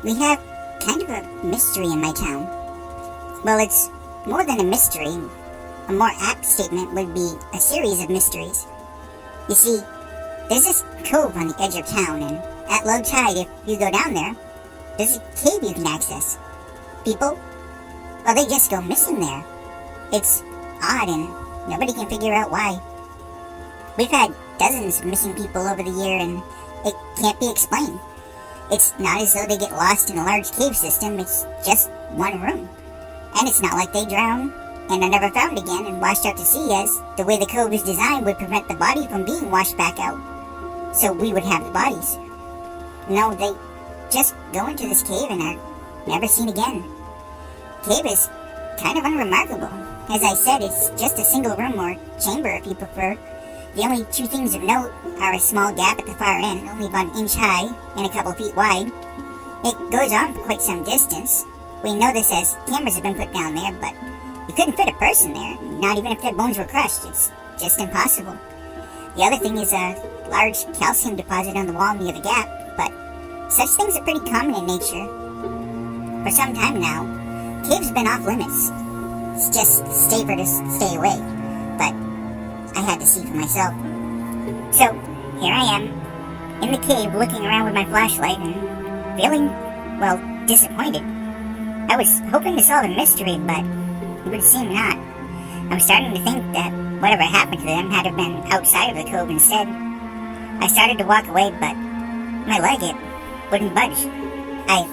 We have kind of a mystery in my town. Well, it's more than a mystery. A more apt statement would be a series of mysteries. You see, there's this cove on the edge of town, and at low tide, if you go down there, there's a cave you can access. People, well, they just go missing there. It's odd, and nobody can figure out why. We've had dozens of missing people over the year, and it can't be explained. It's not as though they get lost in a large cave system, it's just one room. And it's not like they drown and are never found again and washed out to sea, as the way the cove is designed would prevent the body from being washed back out. So we would have the bodies. No, they just go into this cave and are never seen again. Cave is kind of unremarkable. As I said, it's just a single room or chamber if you prefer. The only two things of note are a small gap at the far end, only about an inch high and a couple feet wide. It goes on for quite some distance. We know this as cameras have been put down there, but you couldn't fit a person there, not even if their bones were crushed. It's just impossible. The other thing is a large calcium deposit on the wall near the gap, but such things are pretty common in nature. For some time now, caves have been off limits. It's just safer to stay away, but I had to see for myself. So, here I am, in the cave looking around with my flashlight and feeling, well, disappointed. I was hoping to solve a mystery, but it would seem not. I'm starting to think that whatever happened to them had to have been outside of the cove instead. I started to walk away, but my leg, it wouldn't budge. I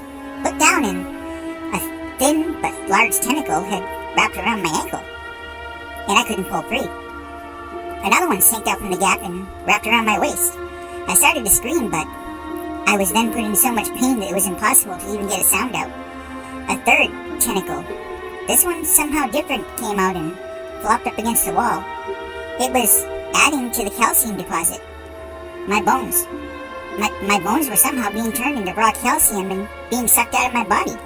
looked down and a thin but large tentacle had wrapped around my ankle, and I couldn't pull free. Another one snanked out from the gap and wrapped around my waist. I started to scream, but I was then put in so much pain that it was impossible to even get a sound out. A third tentacle, this one somehow different, came out and flopped up against the wall. It was adding to the calcium deposit. My bones. My bones were somehow being turned into raw calcium and being sucked out of my body.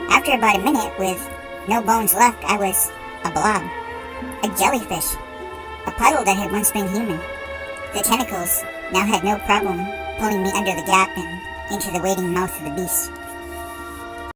After about a minute, with no bones left, I was a blob. A jellyfish. A puddle that had once been human. The tentacles now had no problem pulling me under the gap and into the waiting mouth of the beast.